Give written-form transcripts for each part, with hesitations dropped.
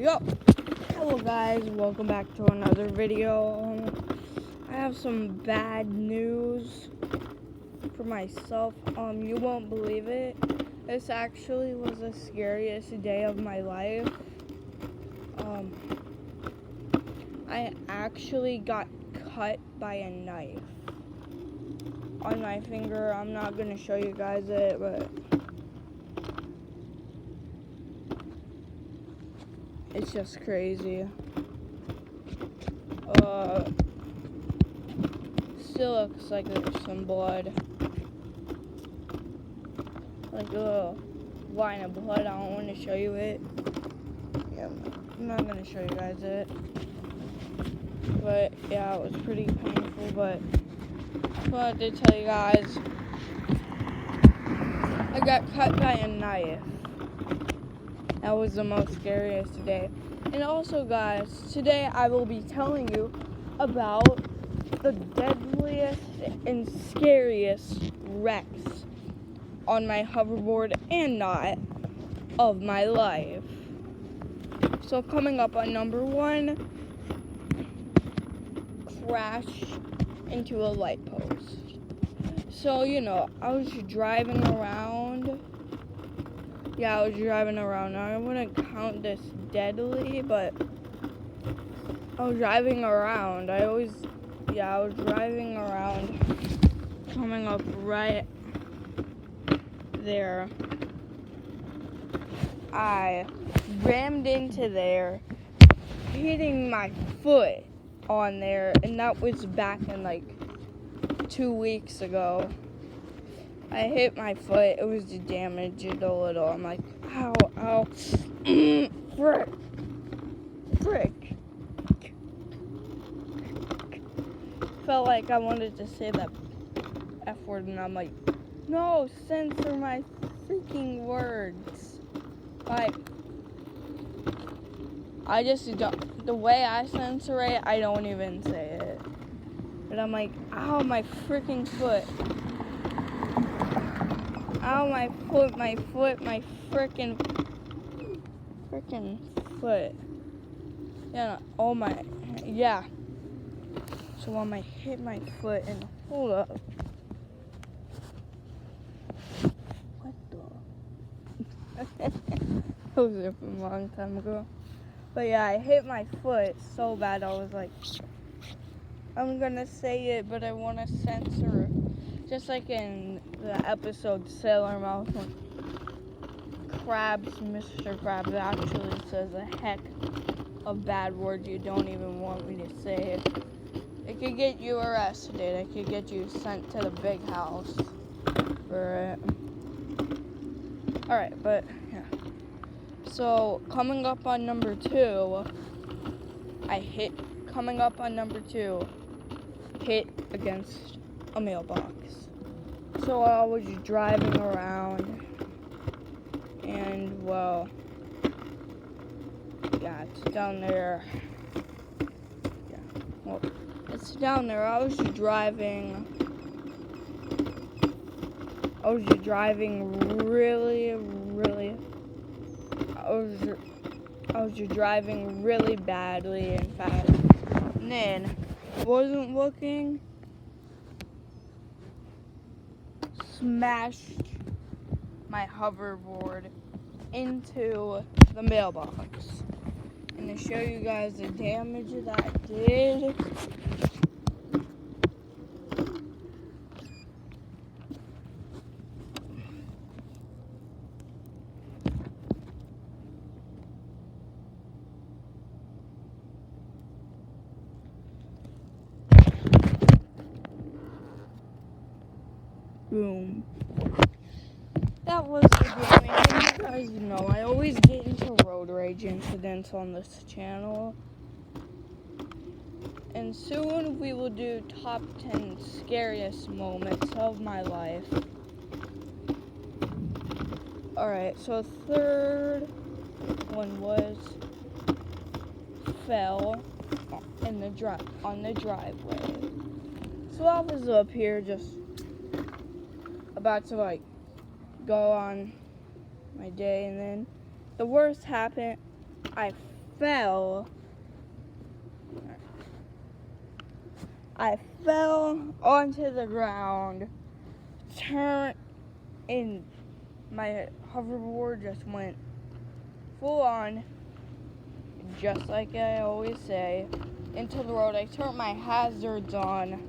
Yo! Hello guys, welcome back to another video. I have some bad news for myself. You won't believe it. This actually was the scariest day of my life. I actually got cut by a knife on my finger. I'm not gonna show you guys it, but it's just crazy. Still looks like there's some blood. Like a little line of blood. I don't want to show you it. Yeah, I'm not gonna show you guys it. But yeah, it was pretty painful, but I wanted to tell you guys I got cut by a knife. That was the most scariest day. And also guys, today I will be telling you about the deadliest and scariest wrecks on my hoverboard and not of my life. So coming up on number 1, crash into a light post. So, I was driving around. Yeah, I was driving around. I wouldn't count this deadly, but I was driving around. I was driving around, coming up right there. I rammed into there, hitting my foot on there, and that was back in like 2 weeks ago. I hit my foot, it was damaged a little. I'm like, ow, ow, frick. Felt like I wanted to say that F word, and I'm like, no, censor my freaking words. Like, I just don't, the way I censor it, I don't even say it. But I'm like, ow, my freaking foot. Ow, my freaking foot. Yeah, oh my, yeah. So I hit my foot and hold up. What the? That was a long time ago. But yeah, I hit my foot so bad. I was like, I'm gonna say it, but I want to censor it. Just like in the episode Sailor Mouse, when Mr. Krabs actually says a heck of bad words you don't even want me to say. It could get you arrested. It could get you sent to the big house for it. Alright, but yeah. So, coming up on number 2, hit against a mailbox. So I was driving around, and well, yeah, it's down there. Yeah, well, it's down there. I was just driving really badly and fast. And then wasn't looking, smashed my hoverboard into the mailbox. And to show you guys the damage that did, boom. That was the damage. And you guys know I always get into road rage incidents on this channel. And soon we will do top 10 scariest moments of my life. Alright, so third one was fell on the driveway. So I was up here just about to go on my day, and then the worst happened. I fell. I fell onto the ground, turned, and my hoverboard just went full on, just like I always say, into the road. I turned my hazards on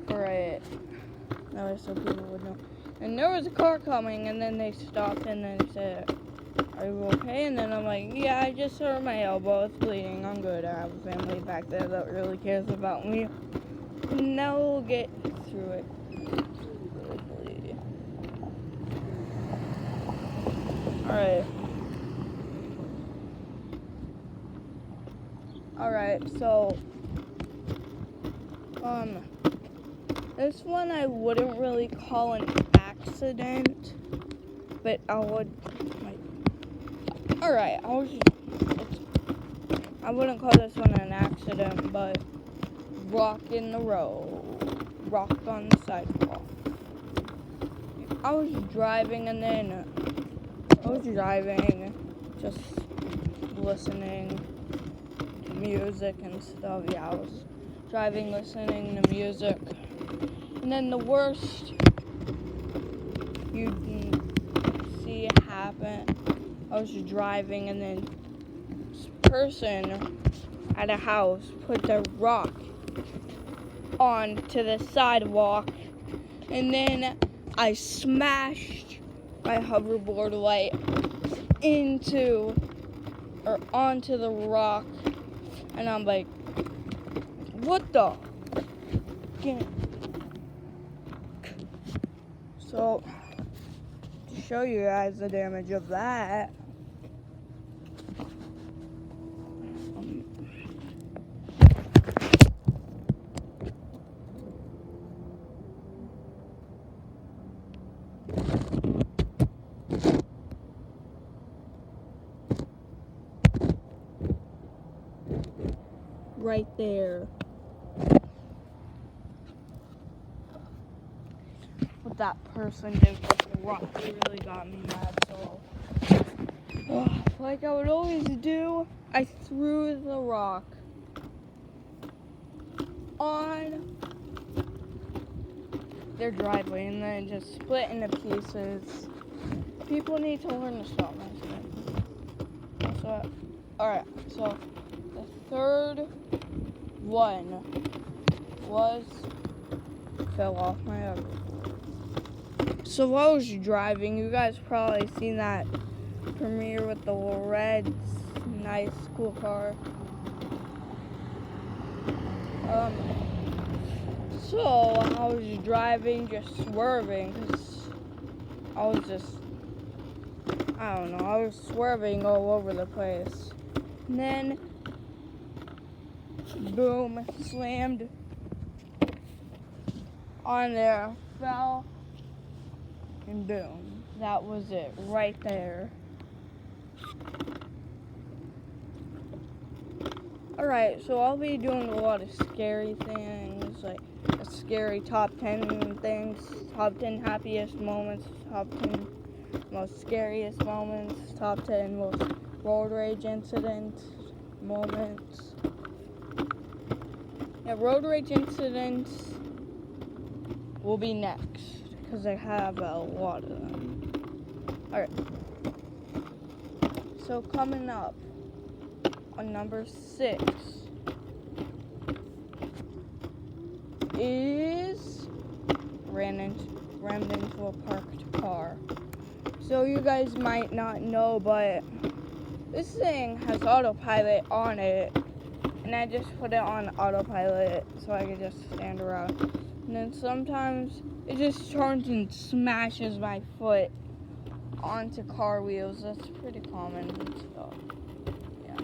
for it. That way so people would know. And there was a car coming, and then they stopped and then said, "Are you okay?" And then I'm like, "Yeah, I just hurt my elbow. It's bleeding. I'm good. I have a family back there that really cares about me." And now we'll get through it. Alright, so this one I wouldn't really call an accident, but I would I wouldn't call this one an accident, but rock in the road, rocked on the sidewalk. I was driving, just listening to music and stuff. Yeah, I was driving, listening to music. And then the worst you can see happen, I was driving, and then this person at a house put the rock onto the sidewalk, and then I smashed my hoverboard light onto the rock, and I'm like, what the? So, to show you guys the damage of that, right there. What that person did with the rock really got me mad. So, like I would always do, I threw the rock on their driveway, and then it just split into pieces. People need to learn to stop messing. So, alright, so the third one fell off my hoverboard. So while I was driving, you guys probably seen that premiere with the red, nice, cool car. So I was driving, just swerving, because I was swerving all over the place. And then, boom, slammed on there, fell, and boom. That was it, right there. Alright, so I'll be doing a lot of scary things, like a scary top 10 things, top 10 happiest moments, top 10 most scariest moments, top 10 most road rage incidents, moments. Yeah, road rage incidents will be next, because I have a lot of them. Alright. So coming up on number 6 is rammed into a parked car. So you guys might not know, but this thing has autopilot on it, and I just put it on autopilot so I could just stand around. And then sometimes it just turns and smashes my foot onto car wheels. That's pretty common and stuff. Yeah.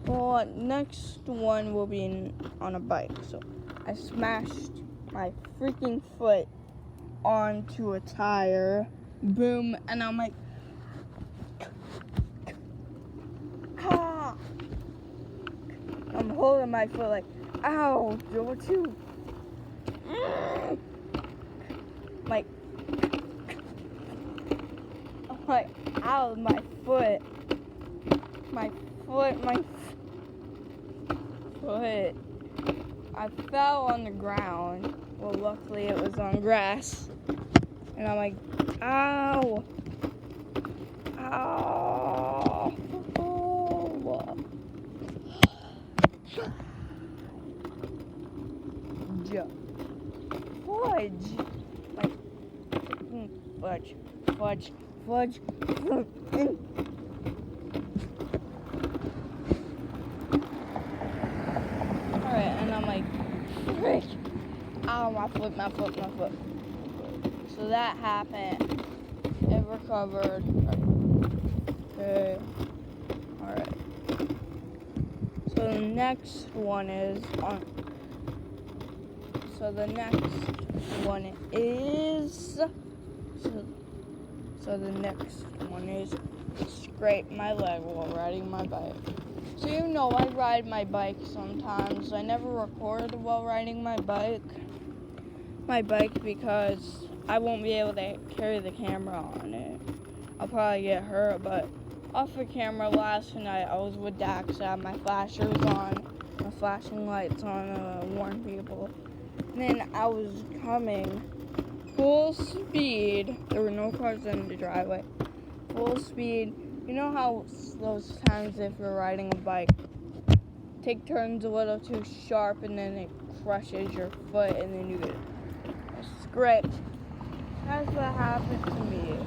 Well, next one will be on a bike. So I smashed my freaking foot onto a tire. Boom, and I'm like, ah! I'm holding my foot like, ow, don't you? Like, I'm like, ow, my foot foot, I fell on the ground. Well, luckily it was on grass. And I'm like, ow. Ow. Oh. Fudge. Alright, and I'm like, frick. Ow, my foot. So that happened. It recovered. Okay. Alright. So the next one is scrape my leg while riding my bike. So you know I ride my bike sometimes. I never record while riding my bike because I won't be able to carry the camera on it. I'll probably get hurt, but off the camera last night I was with Dax. I had my flashers on, my flashing lights on to warn people. And then I was coming full speed. There were no cars in the driveway. Full speed. You know how those times if you're riding a bike, take turns a little too sharp and then it crushes your foot and then you get scraped. That's what happened to me.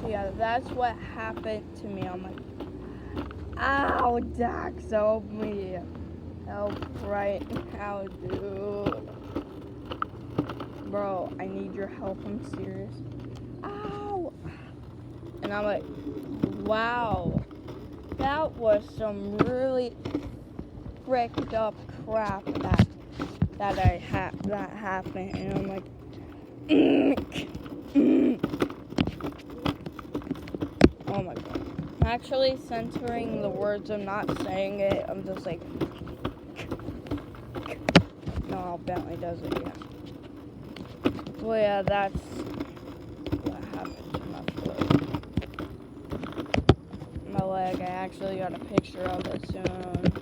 So yeah, that's what happened to me. I'm like, ow, Dax, help me. Help right now, dude. Bro, I need your help. I'm serious. Ow. And I'm like, wow. That was some really fricked up crap that happened. And I'm like, oh my god. I'm actually censoring the words. I'm not saying it. I'm just like, no, Bentley does it, yeah. Well, yeah, that's what happened to my foot. My leg, I actually got a picture of it soon.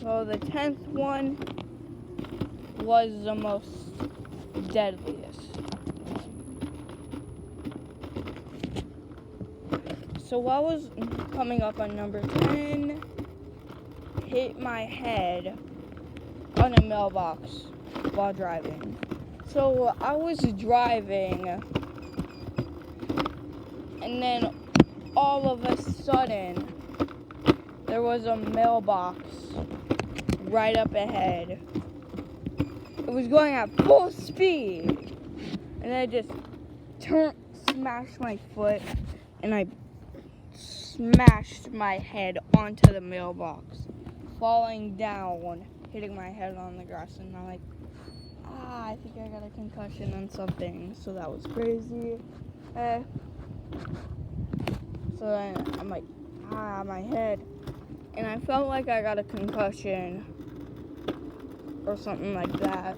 So the 10th one was the most deadliest. So while I was coming up on number 10, hit my head on a mailbox while driving. So I was driving, and then all of a sudden, there was a mailbox right up ahead. It was going at full speed, and I just smashed my foot, and I smashed my head onto the mailbox, falling down, hitting my head on the grass, and I'm like, I think I got a concussion on something, so that was crazy. So then I'm like, my head, and I felt like I got a concussion or something like that.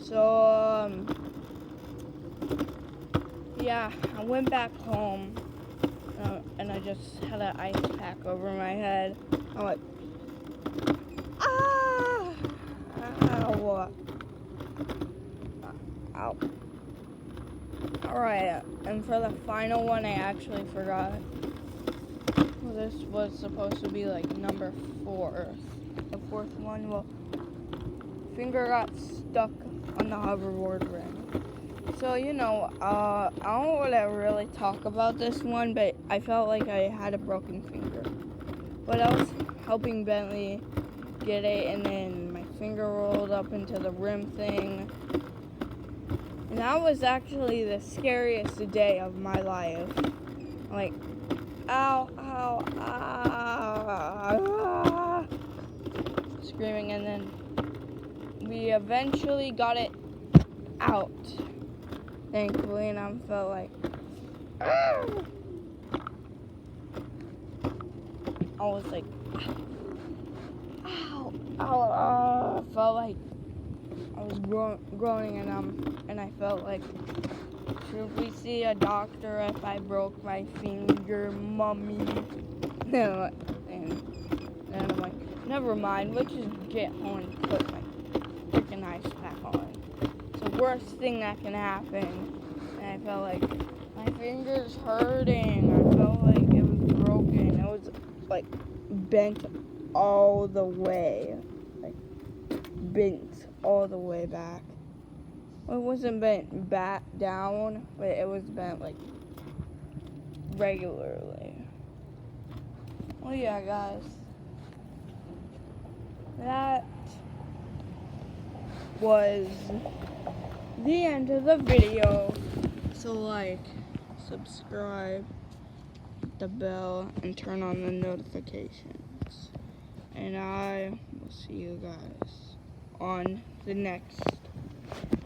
So, yeah, I went back home, and I just had an ice pack over my head. I'm like, ow. Ow. Alright, and for the final one, I actually forgot. Well, this was supposed to be like number 4. The 4th one, well, finger got stuck on the hoverboard rim. So, you know, I don't want to really talk about this one, but I felt like I had a broken finger. But I was helping Bentley get it, and then my finger rolled up into the rim thing. And that was actually the scariest day of my life. I'm like, ow, screaming, and then we eventually got it out, thankfully, and I felt like, I was like, I felt like I was growing and I felt like, should we see a doctor if I broke my finger, mommy? No, and then I'm like, never mind, let's just get home and put my freaking ice pack on. It's the worst thing that can happen. And I felt like my finger's hurting. I felt like it was broken. It was like bent all the way. Like bent all the way back. Well, it wasn't bent back down, but it was bent like regularly. Well, yeah, guys. That was the end of the video. So like, subscribe, hit the bell, and turn on the notifications. And I will see you guys on the next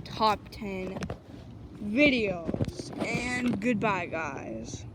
top 10 videos. And goodbye, guys.